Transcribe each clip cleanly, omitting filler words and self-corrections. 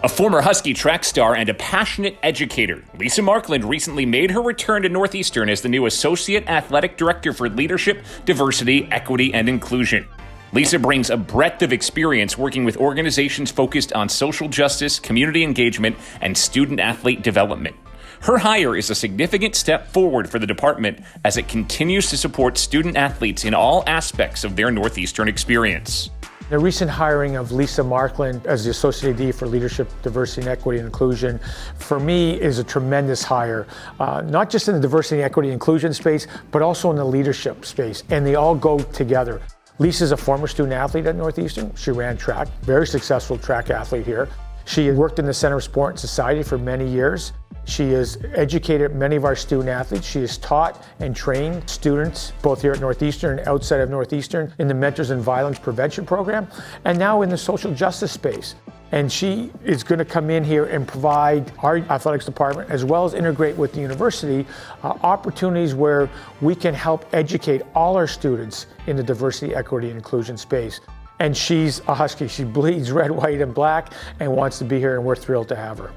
A former Husky track star and a passionate educator, Lisa Markland recently made her return to Northeastern as the new Associate Athletic Director for Leadership, Diversity, Equity, and Inclusion. Lisa brings a breadth of experience working with organizations focused on social justice, community engagement, and student-athlete development. Her hire is a significant step forward for the department as it continues to support student-athletes in all aspects of their Northeastern experience. The recent hiring of Lisa Markland as the Associate AD for Leadership, Diversity, and Equity and Inclusion, for me, is a tremendous hire, not just in the diversity, equity, and inclusion space, but also in the leadership space, and they all go together. Lisa's a former student athlete at Northeastern. She ran track, very successful track athlete here. She worked in the Center of Sport and Society for many years. She has educated many of our student athletes. She has taught and trained students, both here at Northeastern and outside of Northeastern, in the Mentors in Violence Prevention Program, and now in the social justice space. And she is going to come in here and provide our athletics department, as well as integrate with the university, opportunities where we can help educate all our students in the diversity, equity, and inclusion space. And she's a Husky. She bleeds red, white, and black and wants to be here, and we're thrilled to have her.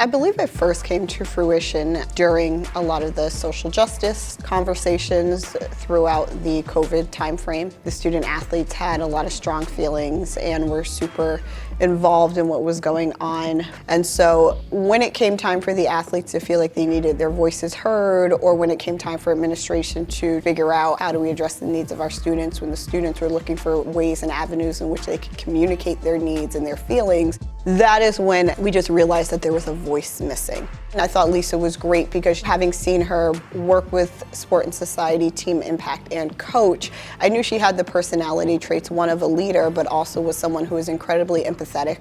I believe it first came to fruition during a lot of the social justice conversations throughout the COVID timeframe. The student athletes had a lot of strong feelings and were super involved in what was going on. And so when it came time for the athletes to feel like they needed their voices heard, or when it came time for administration to figure out how do we address the needs of our students, when the students were looking for ways and avenues in which they could communicate their needs and their feelings, that is when we just realized that there was a voice missing. And I thought Lisa was great because having seen her work with Sport and Society, Team Impact, and coach, I knew she had the personality traits, one of a leader, but also was someone who is incredibly empathetic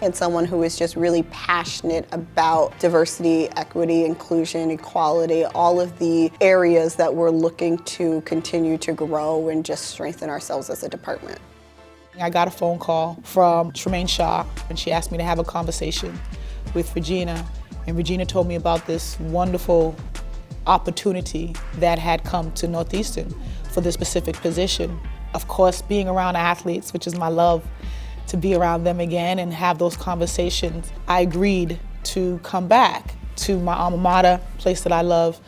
and someone who is just really passionate about diversity, equity, inclusion, equality, all of the areas that we're looking to continue to grow and just strengthen ourselves as a department. I got a phone call from Tremaine Shaw, and she asked me to have a conversation with Regina. And Regina told me about this wonderful opportunity that had come to Northeastern for this specific position. Of course, being around athletes, which is my love, to be around them again and have those conversations, I agreed to come back to my alma mater, place that I love.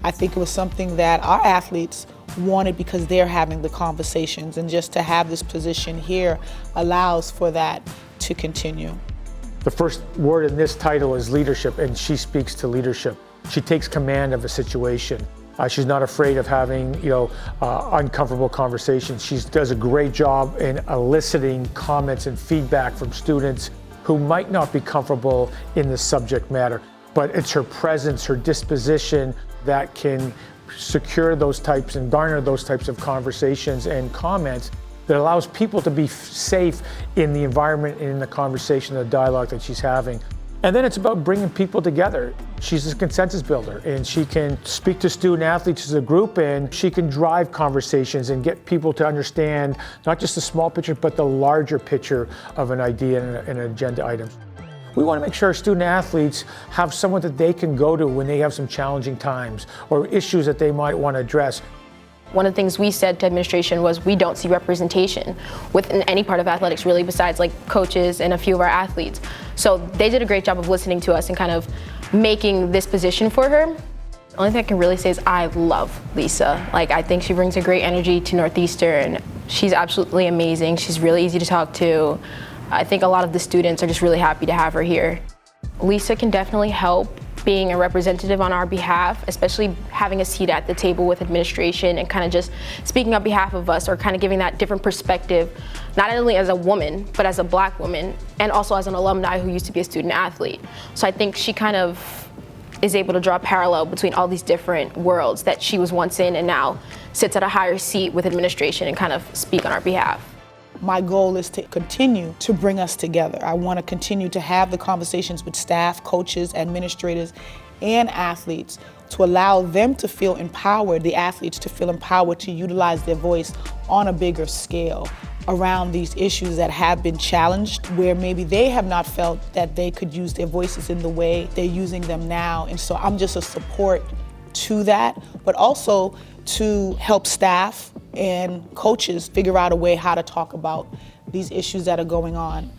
I think it was something that our athletes wanted because they're having the conversations, and just to have this position here allows for that to continue. The first word in this title is leadership, and she speaks to leadership. She takes command of a situation. She's not afraid of having, uncomfortable conversations. She does a great job in eliciting comments and feedback from students who might not be comfortable in the subject matter, but it's her presence, her disposition that can secure those types and garner those types of conversations and comments that allows people to be safe in the environment and in the conversation, the dialogue that she's having. And then it's about bringing people together. She's a consensus builder, and she can speak to student athletes as a group, and she can drive conversations and get people to understand not just the small picture, but the larger picture of an idea and an agenda item. We want to make sure our student athletes have someone that they can go to when they have some challenging times or issues that they might want to address. One of the things we said to administration was we don't see representation within any part of athletics really, besides like coaches and a few of our athletes. So they did a great job of listening to us and kind of making this position for her. The only thing I can really say is I love Lisa. I think she brings a great energy to Northeastern. She's absolutely amazing. She's really easy to talk to. I think a lot of the students are just really happy to have her here. Lisa can definitely help being a representative on our behalf, especially having a seat at the table with administration and kind of just speaking on behalf of us, or kind of giving that different perspective, not only as a woman, but as a Black woman, and also as an alumni who used to be a student athlete. So I think she kind of is able to draw a parallel between all these different worlds that she was once in and now sits at a higher seat with administration and kind of speak on our behalf. My goal is to continue to bring us together. I want to continue to have the conversations with staff, coaches, administrators, and athletes to allow them to feel empowered, the athletes to feel empowered to utilize their voice on a bigger scale around these issues that have been challenged, where maybe they have not felt that they could use their voices in the way they're using them now. And so I'm just a support to that, but also to help staff and coaches figure out a way how to talk about these issues that are going on.